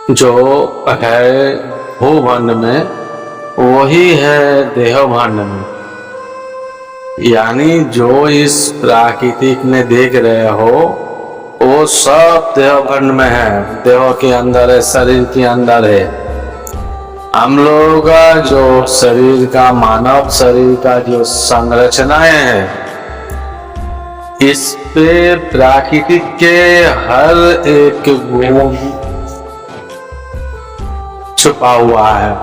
जो है भूभंड में वही है देहभंड में। यानी जो इस प्राकृतिक में देख रहे हो वो सब देहभंड में है, देह के अंदर है, शरीर के अंदर है। हम लोगों का जो शरीर का, मानव शरीर का जो संरचनाएं है, इस पे प्राकृतिक के हर एक गुण छुपा हुआ है।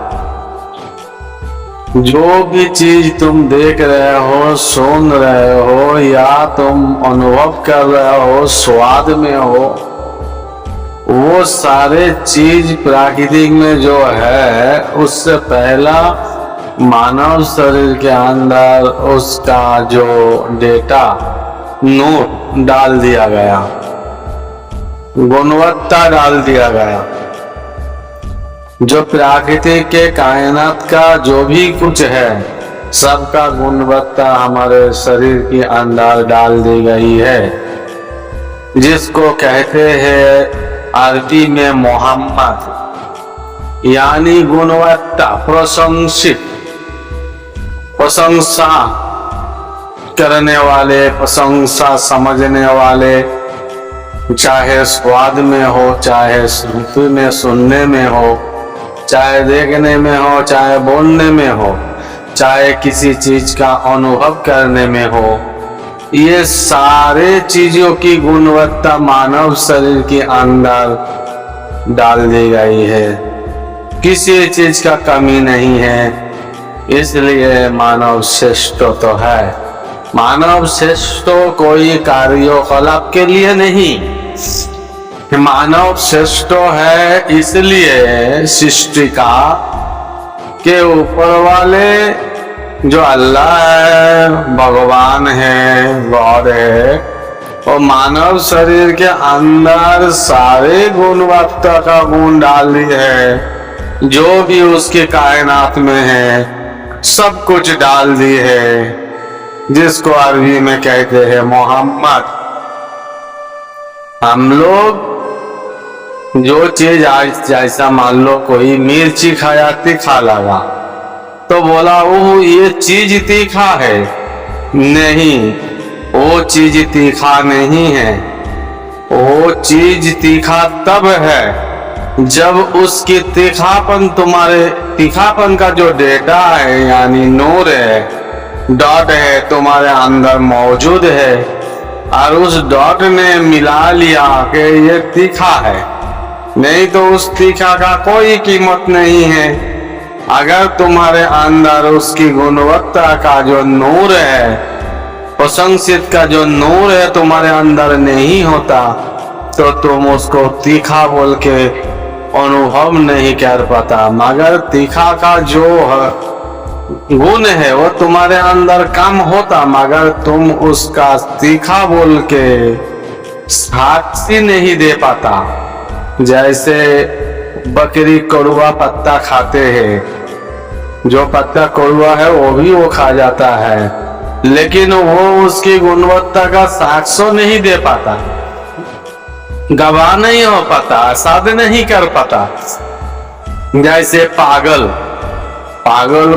जो भी चीज तुम देख रहे हो, सुन रहे हो या तुम अनुभव कर रहे हो, स्वाद में हो, वो सारे चीज प्राकृतिक में जो है उससे पहला मानव शरीर के अंदर उसका जो डेटा नोट डाल दिया गया, गुणवत्ता डाल दिया गया। जो प्राकृतिक के कायनात का जो भी कुछ है सबका गुणवत्ता हमारे शरीर के अंदर डाल दी गई है, जिसको कहते हैं अरबी में मोहम्मद, यानी गुणवत्ता, प्रशंसित, प्रशंसा करने वाले, प्रशंसा समझने वाले, चाहे स्वाद में हो, चाहे श्रुति में, सुनने में हो, चाहे देखने में हो, चाहे बोलने में हो, चाहे किसी चीज का अनुभव करने में हो, ये सारे चीजों की गुणवत्ता मानव शरीर के अंदर डाल दी गई है। किसी चीज का कमी नहीं है, इसलिए मानव श्रेष्ठ तो है। मानव श्रेष्ठ कोई कार्यकलाप के लिए नहीं, मानव श्रेष्ठ है इसलिए सृष्टिका के ऊपर वाले जो अल्लाह है, भगवान है, गॉड है, और मानव शरीर के अंदर सारे गुणवत्ता का गुण डाल दी है। जो भी उसके कायनात में है सब कुछ डाल दी है, जिसको अरबी में कहते हैं मोहम्मद। हम लोग जो चीज आज, जैसा मान लो कोई मिर्ची खाया, तीखा लगा तो बोला वो ये चीज तीखा है, नहीं, वो चीज तीखा नहीं है। वो चीज तीखा तब है जब उसकी तीखापन, तुम्हारे तीखापन का जो डेटा है यानी नूर है, डॉट है, तुम्हारे अंदर मौजूद है, और उस डॉट ने मिला लिया कि ये तीखा है। नहीं तो उस तीखा का कोई कीमत नहीं है। अगर तुम्हारे अंदर उसकी गुणवत्ता का जो नूर है, प्रशंसित का जो नूर है तुम्हारे अंदर नहीं होता तो तुम उसको तीखा बोल के अनुभव नहीं कर पाता। मगर तीखा का जो गुण है वो तुम्हारे अंदर कम होता, मगर तुम उसका तीखा बोल के साक्षी नहीं दे पाता। जैसे बकरी कड़वा पत्ता खाते हैं, जो पत्ता कड़वा है वो खा जाता है, लेकिन वो उसकी गुणवत्ता का साक्ष्य नहीं दे पाता, गवाह नहीं हो पाता, साध नहीं कर पाता। जैसे पागल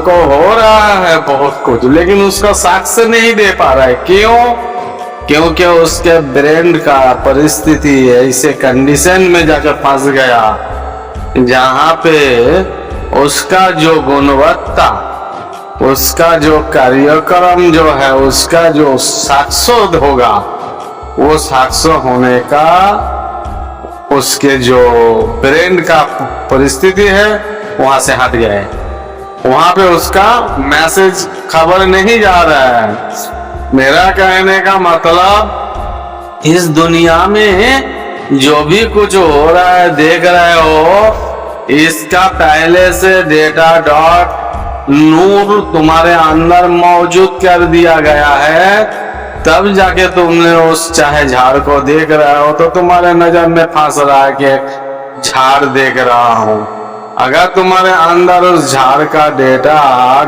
को हो रहा है बहुत कुछ, लेकिन उसका साक्ष्य नहीं दे पा रहा है। क्यों? क्योंकि उसके ब्रेन का परिस्थिति ऐसे कंडीशन में जाकर फंस गया जहां पे उसका जो गुणवत्ता, उसका जो कार्यक्रम जो है, उसका जो साक्ष्य होगा, वो साक्ष्य होने का उसके जो ब्रेन का परिस्थिति है वहां से हट गए। वहां पे उसका मैसेज, खबर नहीं जा रहा है। मेरा कहने का मतलब इस दुनिया में जो भी कुछ हो रहा है, देख रहे हो, इसका पहले से डेटा डॉट नूर तुम्हारे अंदर मौजूद कर दिया गया है। तब जाके तुमने उस चाहे झाड़ को देख रहे हो तो तुम्हारे नजर में फंस रहा है कि झाड़ देख रहा हूं। अगर तुम्हारे अंदर उस झाड़ का डेटा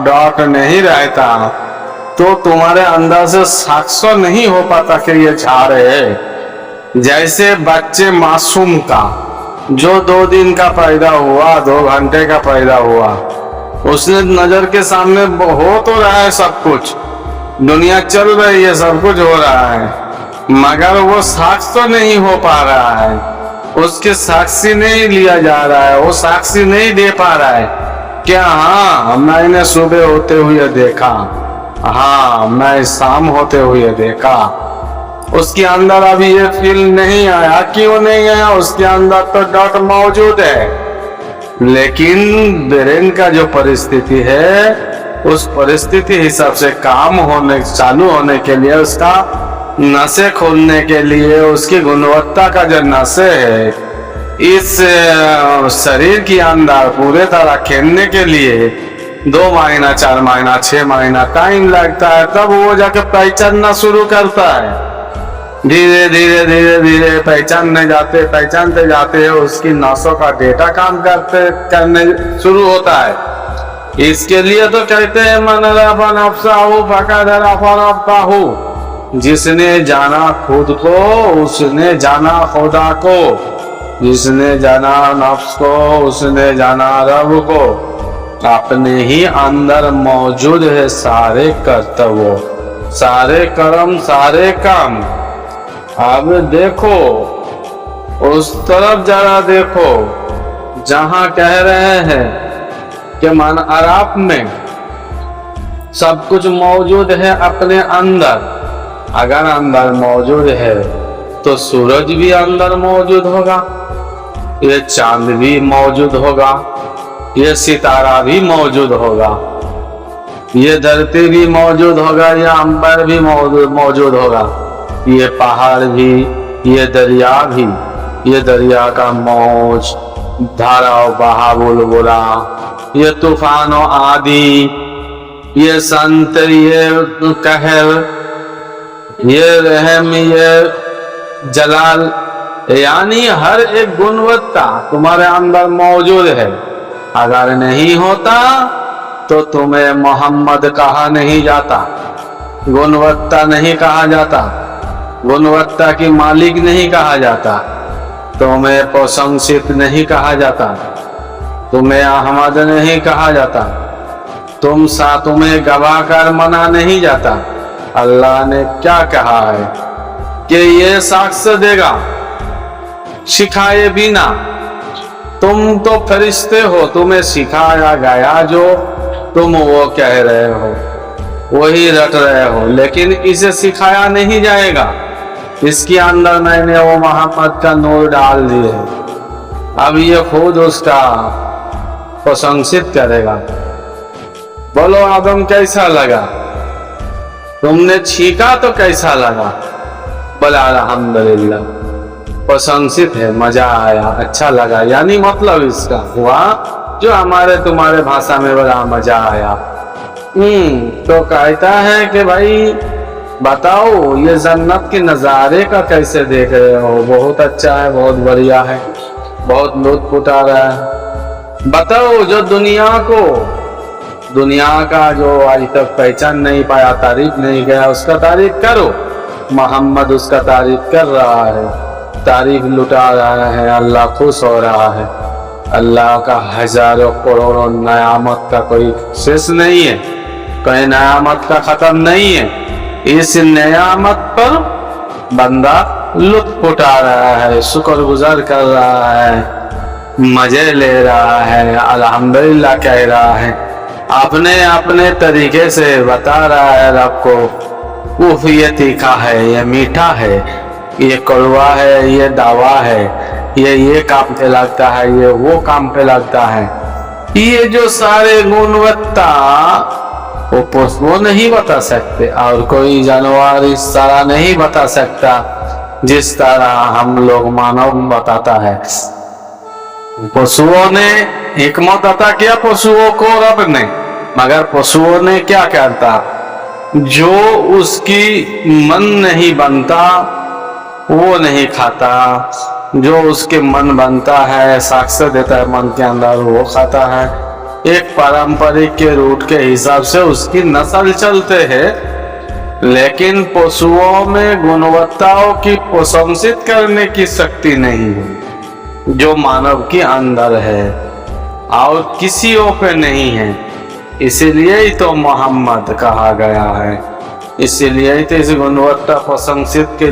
डॉट नहीं रहता तो तुम्हारे अंदर से साक्ष्य नहीं हो पाता कि ये झाड़ है। जैसे बच्चे मासूम का जो 2 दिन का पैदा हुआ, 2 घंटे का पैदा हुआ, उसने नजर के सामने हो तो रहा है सब कुछ, दुनिया चल रही है, सब कुछ हो रहा है, मगर वो साक्ष तो नहीं हो पा रहा है, उसके साक्षी नहीं लिया जा रहा है, वो साक्षी नहीं दे पा रहा है। क्या हाँ मैंने सुबह होते हुए देखा, हाँ मैं शाम होते हुए देखा, उसके अंदर अभी ये फील नहीं आया। क्यों नहीं आया? उसके अंदर तो डॉट मौजूद है, लेकिन ब्रेन का जो परिस्थिति है, उस परिस्थिति हिसाब से काम होने चालू होने के लिए, उसका नसें खोलने के लिए, उसकी गुणवत्ता का जो नसें है इस शरीर के अंदर पूरे तरह खेलने के लिए 2 महीना, 4 महीना, 6 महीना टाइम लगता है, तब वो जाके पहचानना शुरू करता है। धीरे धीरे धीरे धीरे पहचानते जाते उसकी नसों का डेटा काम करने शुरू होता है। इसके लिए तो कहते हैं मन रफा नफ्साहु फक़द रफ़ा रब्बहु, जिसने जाना खुद को उसने जाना खुदा को, जिसने जाना नफ्स को उसने जाना रब को। अपने ही अंदर मौजूद है सारे कर्तव्य, सारे कर्म, सारे काम। अब देखो उस तरफ जरा देखो जहां कह रहे हैं कि मन अराप में सब कुछ मौजूद है अपने अंदर। अगर अंदर मौजूद है तो सूरज भी अंदर मौजूद होगा, ये चांद भी मौजूद होगा, ये सितारा भी मौजूद होगा, ये धरती भी मौजूद होगा, ये अंबर भी मौजूद होगा, ये पहाड़ भी, ये दरिया भी, ये दरिया का मौज, धाराओं बहा बुलबुला, ये तूफानों आदि, ये संत, ये कहर, ये रहम, ये जलाल, यानी हर एक गुणवत्ता तुम्हारे अंदर मौजूद है। अगर नहीं होता तो तुम्हें मोहम्मद कहा नहीं जाता, गुणवत्ता नहीं कहा जाता, गुणवत्ता की मालिक नहीं कहा जाता, तुम्हें प्रशंसित नहीं कहा जाता, तुम्हें अहमद नहीं कहा जाता, तुम्हें गवाह कर मना नहीं जाता। अल्लाह ने क्या कहा है कि ये साक्ष्य देगा सिखाए बिना। तुम तो फरिश्ते हो, तुम्हें सिखाया गया जो तुम वो कह रहे हो वही रट रहे हो, लेकिन इसे सिखाया नहीं जाएगा। इसके अंदर मैंने वो मोहम्मद का नूर डाल दिए, अब ये खुद उसका प्रशंसित करेगा। बोलो आदम कैसा लगा? तुमने छीका तो कैसा लगा? बोला अल्हम्दुलिल्लाह, प्रशंसित है, मजा आया, अच्छा लगा। यानी मतलब इसका हुआ जो हमारे तुम्हारे भाषा में बड़ा मजा आया। तो कहता है कि भाई बताओ ये जन्नत के नज़ारे का कैसे देख रहे हो? बहुत अच्छा है, बहुत बढ़िया है, बहुत लुत्फ उठा रहा है। बताओ जो दुनिया का जो आज तक पहचान नहीं पाया, तारीफ नहीं गया, उसका तारीफ करो। मोहम्मद उसका तारीफ कर रहा है, तारीफ लुटा रहा है, अल्लाह खुश हो रहा है। अल्लाह का हजारों करोड़ों नयामत का कोई शेष नहीं है, कोई नयामत का खत्म नहीं है। इस नियामत पर बंदा लुत्फ उठा रहा है, शुक्रगुजार कर रहा है, मजे ले रहा है, अल्हम्दुलिल्लाह कह रहा है, अपने अपने तरीके से बता रहा है रब को। उफ ये तीखा है, ये मीठा है, ये कड़वा है, ये दावा है, ये काम पे लगता है, ये वो काम पे लगता है। ये जो सारे गुणवत्ता वो नहीं बता सकते, और कोई जानवर इस तरह नहीं बता सकता जिस तरह हम लोग मानव बताता है। पशुओं ने हिकमत अता किया पशुओं को रब ने, मगर पशुओं ने क्या करता? जो उसकी मन नहीं बनता वो नहीं खाता, जो उसके मन बनता है, साक्ष्य देता है मन के अंदर, वो खाता है। एक पारंपरिक के रूट के हिसाब से उसकी नस्ल चलते हैं, लेकिन पशुओं में गुणवत्ताओं की प्रशंसित करने की शक्ति नहीं है। जो मानव के अंदर है और किसी और पे नहीं है। इसीलिए ही तो मोहम्मद कहा गया है, इसीलिए ही तो इस गुणवत्ता प्रशंसित के